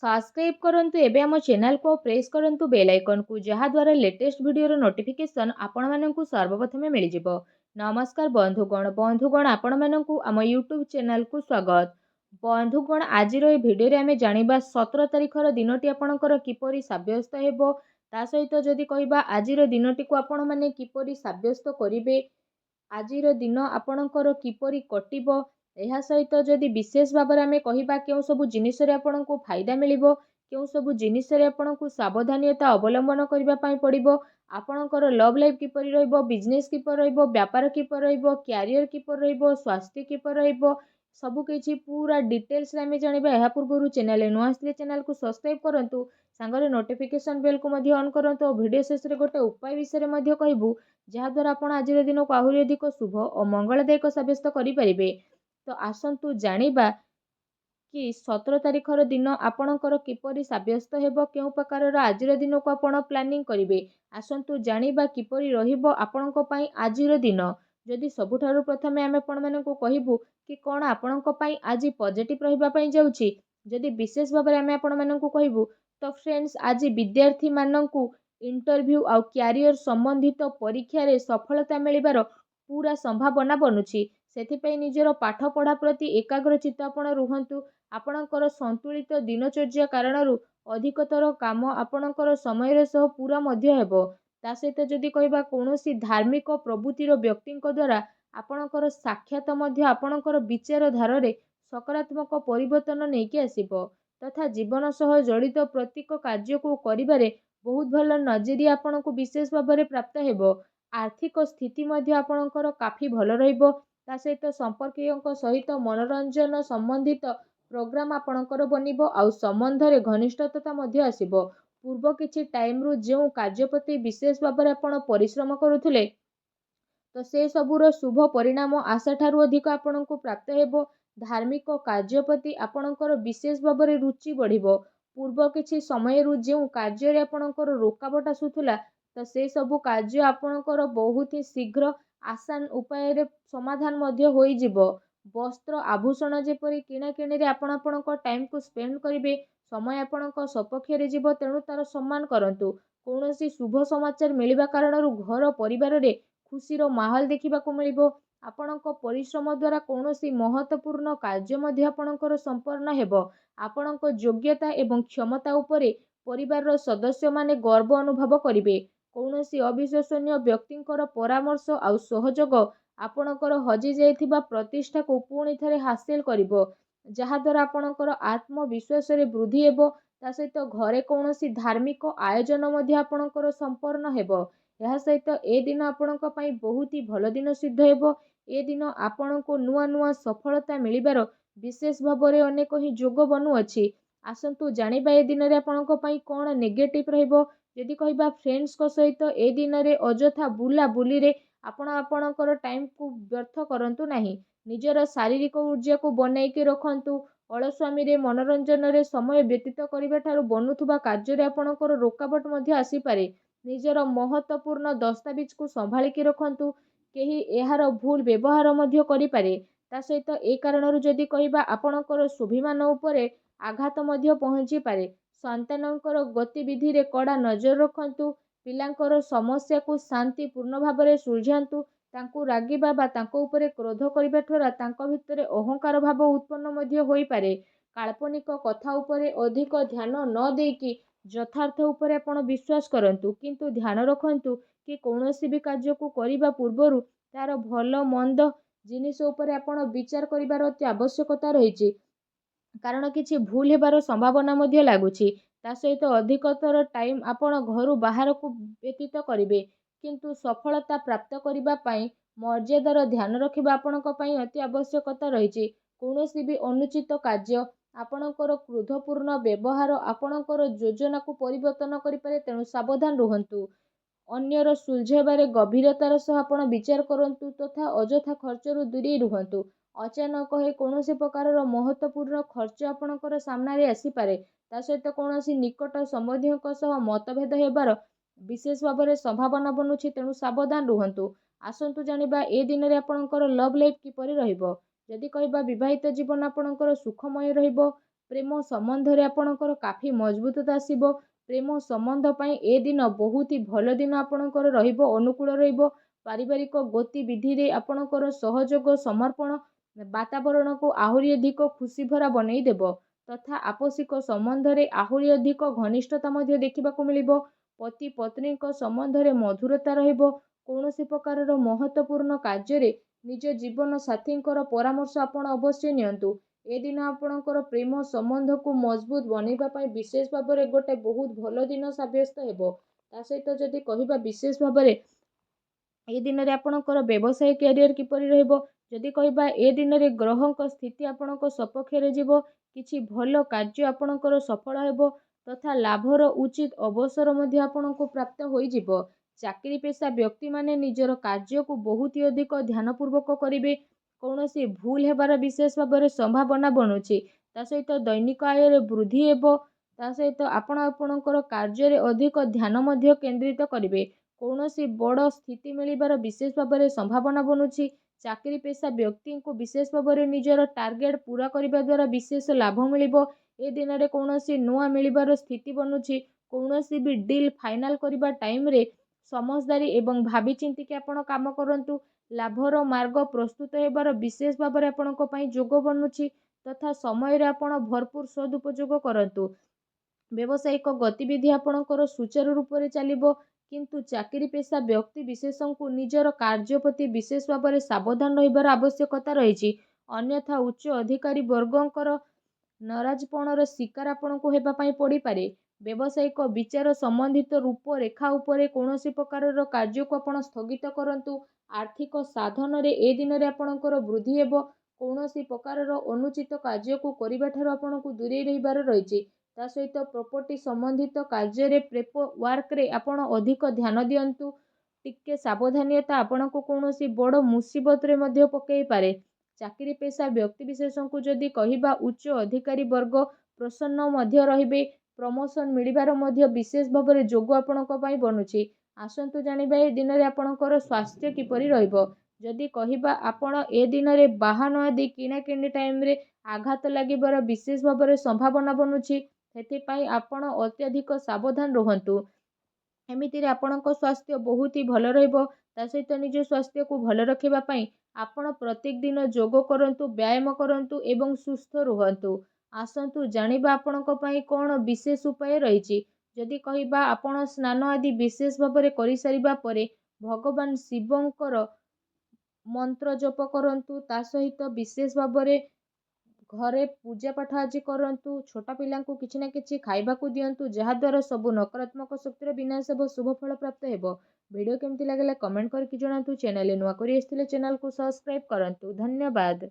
Subscribe करंतु एबे आम चैनल को प्रेस करंतु बेल आइकन को जहा द्वारा लेटेस्ट वीडियो रो नोटिफिकेशन आपण माननकु सर्वप्रथमे मिल जिवो। नमस्कार बंधुगण आपण माननकु आम यूट्यूब चैनल को स्वागत। बंधुगण आज रो वीडियो रे आमे जानिबा 17 तारिख रो दिनटी आपणकर किपरि साब्यस्त हेबो ता सहित जदि कहिबा आज रो दिनटी को आपण माने किपरि साब्यस्त करिवे आजिर दिन आपणकर किपरि कटिबो ଏହା ସହିତ ଯଦି ବିଶେଷ ଭାବରେ ଆମେ କହିବା କେଉଁ ସବୁ ଜିନିଷରେ ଆପଣଙ୍କୁ ଫାଇଦା ମିଳିବ କେଉଁ ସବୁ ଜିନିଷରେ ଆପଣଙ୍କୁ ସାବଧାନତା ଅବଲମ୍ବନ କରିବା ପାଇଁ ପଡ଼ିବ ଆପଣଙ୍କର ଲଭ୍ ଲାଇଫ୍ କିପରି ରହିବ ବିଜନେସ୍ କିପରି ରହିବ ବ୍ୟାପାର କିପରି ରହିବ କ୍ୟାରିୟର କିପରି ରହିବ ସ୍ୱାସ୍ଥ୍ୟ କିପରି ରହିବ ସବୁକିଛି ପୁରା ଡିଟେଲ୍ସରେ ଆମେ ଜାଣିବା। ଏହା ପୂର୍ବରୁ ଚ୍ୟାନେଲରେ ନୂଆ ଆସିଲେ ଚ୍ୟାନେଲକୁ ସବସ୍କ୍ରାଇବ୍ କରନ୍ତୁ, ସାଙ୍ଗରେ ନୋଟିଫିକେସନ୍ ବେଲ୍କୁ ମଧ୍ୟ ଅନ୍ କରନ୍ତୁ ଓ ଭିଡ଼ିଓ ଶେଷରେ ଗୋଟେ ଉପାୟ ବିଷୟରେ ମଧ୍ୟ କହିବୁ ଯାହାଦ୍ୱାରା ଆପଣ ଆଜିର ଦିନକୁ ଆହୁରି ଅଧିକ ଶୁଭ ଓ ମଙ୍ଗଳଦାୟକ ସାବ୍ୟସ୍ତ କରିପାରିବେ। तो आसंतु जानिबा कि 17 तारिखर दिन आपणकर किपरि साब्यस्त हेबो केउ प्रकारर आजिर दिन को आपण प्लानिंग करिवे आसंतु जानिबा किपरि रहिबो आपणको पई आजिर दिन। जदि सबुठारु प्रथमे आमे आपण मानकु कहिबु कि कोन आपणको पई आजि पॉजिटिव रहिबा पई जाउछि जदि विशेष भाबरे आमे आपण मानकु कहिबु तो फ्रेंड्स आजि विद्यार्थी मानकु इंटरव्यू आ कैरियर संबंधित परीक्षा रे सफलता मिलिबार पूरा संभावना बनुछि। सेथिपई निजर पाठ पढ़ा प्रति एकाग्रचित्त आपण रुहंतु। आपणकर संतुलित दिनचर्या कारणरू अधिकतर काम आपणकर समय सह पूरा मध्य हेबो। ता सहित जदि कहिबा कोनोसी धार्मिक प्रवृत्तिर व्यक्तिଙ୍କ द्वारा आपणकर साक्षात मध्य आपणकर विचार धारे सकारात्मक परिवर्तन नेकी आसीबो तथा जीवन सह जड़ित प्रत्येक कार्य को करिबारे बहुत भल नजरिया आपणको विशेष भाबरे प्राप्त हेबो। आर्थिक स्थिति मध्य आपणकर काफी भल रहिबो। ता सहित संपर्कीयों सहित मनोरंजन संबंधित प्रोग्राम आपणकर बनिबो आउ संबंधरे घनिष्ठता मध्य आसीबो। पूर्व किछि टाइम रु जेउ कार्य प्रति विशेष भाबरे आपण परिश्रम करूथुले तो से सबुर शुभ परिणाम आशा ठारू अधिक आपणको प्राप्त हेबो। धार्मिक कार्य प्रति आपणकर विशेष भाबरे रुचि बढ़िबो। पूर्व किछि समय रु जेउ कार्य रे आपणकर रोकावट आसुथुला तो से सबु कार्य आपणकर बहुत ही शीघ्र आसान उपाय रे समाधान मध्य होई जिवो। वस्त्र आभूषण जेपरि किणाकिणी रे आपण आपणको टाइम को स्पेंड करिवे समय आपणको सपक्ष रे जिवो तेणु तार सम्मान करंतु। कोनोसी शुभ समाचार मिलिबा कारणरू घर परिवार रे खुशीर माहौल देखिबाकू मिलिबो। आपणको परिश्रम द्वारा कोनोसी महत्वपूर्ण कार्य मध्य आपणकर संपन्न हेबो। आपणको योग्यता एवं क्षमता उपरे परिवार सदस्य माने गर्व अनुभव करिवे। कोनोसी अविश्वसनीय व्यक्तिंकर परामर्श आउ सहयोग आपणकर हजि जाइथिबा प्रतिष्ठा को पुणी थरे हासिल करिवो जहा द्वारा आपणकर आत्मविश्वास रे वृद्धि हेबो। ता सहित घरे कोनोसी धार्मिक आयोजन मध्य आपणकर संपन्न हेबो। ଏହା ସହିତ ଏ ଦିନ ଆପଣଙ୍କ ପାଇଁ ବହୁତ ହି ଭଲ ଦିନ ସିଦ୍ଧ ହେବ। ଏ ଦିନ ଆପଣଙ୍କୁ ନୂଆ ନୂଆ ସଫଳତା ମିଳିବାର ବିଶେଷ ଭାବରେ ଅନେକ ହିଁ ଯୋଗ ବନୁଅଛି। ଆସନ୍ତୁ ଜାଣିବା ଏ ଦିନରେ ଆପଣଙ୍କ ପାଇଁ କ'ଣ ନେଗେଟିଭ୍ ରହିବ। ଯଦି କହିବା ଫ୍ରେଣ୍ଡସ୍ଙ୍କ ସହିତ ଏ ଦିନରେ ଅଯଥା ବୁଲାବୁଲିରେ ଆପଣ ଆପଣଙ୍କର ଟାଇମ୍କୁ ବ୍ୟର୍ଥ କରନ୍ତୁ ନାହିଁ। ନିଜର ଶାରୀରିକ ଊର୍ଜାକୁ ବନେଇକି ରଖନ୍ତୁ। ଅଳସ୍ୱାମୀରେ ମନୋରଞ୍ଜନରେ ସମୟ ବ୍ୟତୀତ କରିବା ଠାରୁ ବନୁଥିବା କାର୍ଯ୍ୟରେ ଆପଣଙ୍କର ରୋକାବଟ ମଧ୍ୟ ଆସିପାରେ। ନିଜର ମହତ୍ୱପୂର୍ଣ୍ଣ ଦସ୍ତାବିଜକୁ ସମ୍ଭାଳିକି ରଖନ୍ତୁ। କେହି ଏହାର ଭୁଲ ବ୍ୟବହାର ମଧ୍ୟ କରିପାରେ। ତା ସହିତ ଏ କାରଣରୁ ଯଦି କହିବା ଆପଣଙ୍କର ସ୍ୱାଭିମାନ ଉପରେ ଆଘାତ ମଧ୍ୟ ପହଞ୍ଚିପାରେ। ସନ୍ତାନଙ୍କର ଗତିବିଧିରେ କଡ଼ା ନଜର ରଖନ୍ତୁ। ପିଲାଙ୍କର ସମସ୍ୟାକୁ ଶାନ୍ତିପୂର୍ଣ୍ଣ ଭାବରେ ସୁଲଝାନ୍ତୁ। ତାଙ୍କୁ ରାଗିବା ବା ତାଙ୍କ ଉପରେ କ୍ରୋଧ କରିବା ଦ୍ୱାରା ତାଙ୍କ ଭିତରେ ଅହଙ୍କାର ଭାବ ଉତ୍ପନ୍ନ ମଧ୍ୟ ହୋଇପାରେ। କାଳ୍ପନିକ କଥା ଉପରେ ଅଧିକ ଧ୍ୟାନ ନ ଦେଇକି ଯଥାର୍ଥ ଉପରେ ଆପଣ ବିଶ୍ୱାସ କରନ୍ତୁ, କିନ୍ତୁ ଧ୍ୟାନ ରଖନ୍ତୁ କି କୌଣସି ବି କାର୍ଯ୍ୟକୁ କରିବା ପୂର୍ବରୁ ତାର ଭଲ ମନ୍ଦ ଜିନିଷ ଉପରେ ଆପଣ ବିଚାର କରିବାର ଅତି ଆବଶ୍ୟକତା ରହିଛି, କାରଣ କିଛି ଭୁଲ ହେବାର ସମ୍ଭାବନା ମଧ୍ୟ ଲାଗୁଛି। ତା ସହିତ ଅଧିକତର ଟାଇମ୍ ଆପଣ ଘରୁ ବାହାରକୁ ବ୍ୟତୀତ କରିବେ, କିନ୍ତୁ ସଫଳତା ପ୍ରାପ୍ତ କରିବା ପାଇଁ ମର୍ଯ୍ୟାଦାର ଧ୍ୟାନ ରଖିବା ଆପଣଙ୍କ ପାଇଁ ଅତି ଆବଶ୍ୟକତା ରହିଛି। କୌଣସି ବି ଅନୁଚିତ କାର୍ଯ୍ୟ ଆପଣଙ୍କର କ୍ରୋଧପୂର୍ଣ୍ଣ ବ୍ୟବହାର ଆପଣଙ୍କର ଯୋଜନାକୁ ପରିବର୍ତ୍ତନ କରିପାରେ, ତେଣୁ ସାବଧାନ ରୁହନ୍ତୁ। ଅନ୍ୟର ସୁଲଝାଇବାରେ ଗଭୀରତାର ସହ ଆପଣ ବିଚାର କରନ୍ତୁ ତଥା ଅଯଥା ଖର୍ଚ୍ଚରୁ ଦୂରେଇ ରୁହନ୍ତୁ। ଅଚାନକ ହୋଇ କୌଣସି ପ୍ରକାରର ମହତ୍ୱପୂର୍ଣ୍ଣ ଖର୍ଚ୍ଚ ଆପଣଙ୍କର ସାମ୍ନାରେ ଆସିପାରେ। ତା ସହିତ କୌଣସି ନିକଟ ସମ୍ବନ୍ଧୀୟଙ୍କ ସହ ମତଭେଦ ହେବାର ବିଶେଷ ଭାବରେ ସମ୍ଭାବନା ବନୁଛି, ତେଣୁ ସାବଧାନ ରୁହନ୍ତୁ। ଆସନ୍ତୁ ଜାଣିବା ଏ ଦିନରେ ଆପଣଙ୍କର ଲଭ୍ ଲାଇଫ୍ କିପରି ରହିବ। ଯଦି କହିବା ବିବାହିତ ଜୀବନ ଆପଣଙ୍କର ସୁଖମୟ ରହିବ। ପ୍ରେମ ସମ୍ବନ୍ଧରେ ଆପଣଙ୍କର କାଫି ମଜବୁତତା ଆସିବ। ପ୍ରେମ ସମ୍ବନ୍ଧ ପାଇଁ ଏ ଦିନ ବହୁତ ହି ଭଲ ଦିନ ଆପଣଙ୍କର ରହିବ, ଅନୁକୂଳ ରହିବ। ପାରିବାରିକ ଗତିବିଧିରେ ଆପଣଙ୍କର ସହଯୋଗ ସମର୍ପଣ ବାତାବରଣକୁ ଆହୁରି ଅଧିକ ଖୁସିଭରା ବନେଇ ଦେବ ତଥା ଆପୋଷିକ ସମ୍ବନ୍ଧରେ ଆହୁରି ଅଧିକ ଘନିଷ୍ଠତା ମଧ୍ୟ ଦେଖିବାକୁ ମିଳିବ। ପତି ପତ୍ନୀଙ୍କ ସମ୍ବନ୍ଧରେ ମଧୁରତା ରହିବ। କୌଣସି ପ୍ରକାରର ମହତ୍ତ୍ୱପୂର୍ଣ୍ଣ କାର୍ଯ୍ୟରେ ନିଜ ଜୀବନ ସାଥୀଙ୍କର ପରାମର୍ଶ ଆପଣ ଅବଶ୍ୟ ନିଅନ୍ତୁ। ଏ ଦିନ ଆପଣଙ୍କର ପ୍ରେମ ସମ୍ବନ୍ଧକୁ ମଜବୁତ ବନେଇବା ପାଇଁ ବିଶେଷ ଭାବରେ ଗୋଟେ ବହୁତ ଭଲ ଦିନ ସାବ୍ୟସ୍ତ ହେବ। ତା ସହିତ ଯଦି କହିବା ବିଶେଷ ଭାବରେ ଏ ଦିନରେ ଆପଣଙ୍କର ବ୍ୟବସାୟ କ୍ୟାରିୟର କିପରି ରହିବ, ଯଦି କହିବା ଏ ଦିନରେ ଗ୍ରହଙ୍କ ସ୍ଥିତି ଆପଣଙ୍କ ସପକ୍ଷରେ ଯିବ, କିଛି ଭଲ କାର୍ଯ୍ୟ ଆପଣଙ୍କର ସଫଳ ହେବ ତଥା ଲାଭର ଉଚିତ ଅବସର ମଧ୍ୟ ଆପଣଙ୍କୁ ପ୍ରାପ୍ତ ହୋଇଯିବ। ଚାକିରି ପେଶା ବ୍ୟକ୍ତିମାନେ ନିଜର କାର୍ଯ୍ୟକୁ ବହୁତ ଅଧିକ ଧ୍ୟାନପୂର୍ବକ କରିବେ। କୌଣସି ଭୁଲ ହେବାର ବିଶେଷ ଭାବରେ ସମ୍ଭାବନା ବନୁଛି। ତା ସହିତ ଦୈନିକ ଆୟରେ ବୃଦ୍ଧି ହେବ। ତା ସହିତ ଆପଣ ଆପଣଙ୍କର କାର୍ଯ୍ୟରେ ଅଧିକ ଧ୍ୟାନ ମଧ୍ୟ କେନ୍ଦ୍ରିତ କରିବେ। କୌଣସି ବଡ଼ ସ୍ଥିତି ମିଳିବାର ବିଶେଷ ଭାବରେ ସମ୍ଭାବନା ବନୁଛି। ଚାକିରି ପେଶା ବ୍ୟକ୍ତିଙ୍କୁ ବିଶେଷ ଭାବରେ ନିଜର ଟାର୍ଗେଟ ପୁରା କରିବା ଦ୍ୱାରା ବିଶେଷ ଲାଭ ମିଳିବ। ଏ ଦିନରେ କୌଣସି ନୂଆ ମିଳିବାର ସ୍ଥିତି ବନୁଛି। କୌଣସି ବି ଡିଲ୍ ଫାଇନାଲ କରିବା ଟାଇମରେ ସମଝଦାରୀ ଏବଂ ଭାବି ଚିନ୍ତିକି ଆପଣ କାମ କରନ୍ତୁ। ଲାଭର ମାର୍ଗ ପ୍ରସ୍ତୁତ ହେବାର ବିଶେଷ ଭାବରେ ଆପଣଙ୍କ ପାଇଁ ଯୋଗ ବନୁଛି ତଥା ସମୟରେ ଆପଣ ଭରପୁର ସଦୁପଯୋଗ କରନ୍ତୁ। ବ୍ୟବସାୟିକ ଗତିବିଧି ଆପଣଙ୍କର ସୁଚାରୁ ରୂପରେ ଚାଲିବ, କିନ୍ତୁ ଚାକିରି ପେଶା ବ୍ୟକ୍ତି ବିଶେଷଙ୍କୁ ନିଜର କାର୍ଯ୍ୟ ପ୍ରତି ବିଶେଷ ଭାବରେ ସାବଧାନ ରହିବାର ଆବଶ୍ୟକତା ରହିଛି। ଅନ୍ୟଥା ଉଚ୍ଚ ଅଧିକାରୀ ବର୍ଗଙ୍କର ନରାଜପଣର ଶିକାର ଆପଣଙ୍କୁ ହେବା ପାଇଁ ପଡ଼ିପାରେ। ବ୍ୟବସାୟିକ ବିଚାର ସମ୍ବନ୍ଧିତ ରୂପରେଖା ଉପରେ କୌଣସି ପ୍ରକାରର କାର୍ଯ୍ୟକୁ ଆପଣ ସ୍ଥଗିତ କରନ୍ତୁ। ଆର୍ଥିକ ସାଧନରେ ଏ ଦିନରେ ଆପଣଙ୍କର ବୃଦ୍ଧି ହେବ। କୌଣସି ପ୍ରକାରର ଅନୁଚିତ କାର୍ଯ୍ୟକୁ କରିବାଠାରୁ ଆପଣଙ୍କୁ ଦୂରେଇ ରହିବାର ରହିଛି। ତା ସହିତ ପ୍ରପର୍ଟି ସମ୍ବନ୍ଧିତ କାର୍ଯ୍ୟରେ ପେପର ୱାର୍କରେ ଆପଣ ଅଧିକ ଧ୍ୟାନ ଦିଅନ୍ତୁ। ଟିକେ ସାବଧାନତା ଆପଣଙ୍କୁ କୌଣସି ବଡ଼ ମୁସିବତରେ ମଧ୍ୟ ପକାଇ ପାରେ। ଚାକିରି ପେଶା ବ୍ୟକ୍ତିବିଶେଷଙ୍କୁ ଯଦି କହିବା ଉଚ୍ଚ ଅଧିକାରୀ ବର୍ଗ ପ୍ରସନ୍ନ ମଧ୍ୟ ରହିବେ। ପ୍ରମୋସନ ମିଳିବାର ମଧ୍ୟ ବିଶେଷ ଭାବରେ ଯୋଗ ଆପଣଙ୍କ ପାଇଁ ବନୁଛି। ଆସନ୍ତୁ ଜାଣିବା ଏ ଦିନରେ ଆପଣଙ୍କର ସ୍ୱାସ୍ଥ୍ୟ କିପରି ରହିବ। ଯଦି କହିବା ଆପଣ ଏ ଦିନରେ ବାହନ ଆଦି କିଣାକିଣି ଟାଇମରେ ଆଘାତ ଲାଗିବାର ବିଶେଷ ଭାବରେ ସମ୍ଭାବନା ବନୁଛି। ସେଥିପାଇଁ ଆପଣ ଅତ୍ୟଧିକ ସାବଧାନ ରୁହନ୍ତୁ। ଏମିତିରେ ଆପଣଙ୍କ ସ୍ୱାସ୍ଥ୍ୟ ବହୁତ ହି ଭଲ ରହିବ। ତା ସହିତ ନିଜ ସ୍ୱାସ୍ଥ୍ୟକୁ ଭଲ ରଖିବା ପାଇଁ ଆପଣ ପ୍ରତ୍ୟେକ ଦିନ ଯୋଗ କରନ୍ତୁ, ବ୍ୟାୟାମ କରନ୍ତୁ ଏବଂ ସୁସ୍ଥ ରୁହନ୍ତୁ। ଆସନ୍ତୁ ଜାଣିବା ଆପଣଙ୍କ ପାଇଁ କ'ଣ ବିଶେଷ ଉପାୟ ରହିଛି। ଯଦି କହିବା ଆପଣ ସ୍ନାନ ଆଦି ବିଶେଷ ଭାବରେ କରିସାରିବା ପରେ ଭଗବାନ ଶିବଙ୍କର ମନ୍ତ୍ର ଜପ କରନ୍ତୁ। ତା ସହିତ ବିଶେଷ ଭାବରେ ଘରେ ପୂଜା ପାଠ ଆଜି କରନ୍ତୁ। ଛୋଟ ପିଲାଙ୍କୁ କିଛି ନା କିଛି ଖାଇବାକୁ ଦିଅନ୍ତୁ, ଯାହାଦ୍ୱାରା ସବୁ ନକାରାତ୍ମକ ଶକ୍ତିର ବିନାଶ ହେବ, ଶୁଭ ଫଳ ପ୍ରାପ୍ତ ହେବ। ଭିଡ଼ିଓ କେମିତି ଲାଗିଲା କମେଣ୍ଟ କରିକି ଜଣାନ୍ତୁ। ଚ୍ୟାନେଲରେ ନୂଆ କରି ଆସିଥିଲେ ଚ୍ୟାନେଲକୁ ସବସ୍କ୍ରାଇବ କରନ୍ତୁ। ଧନ୍ୟବାଦ।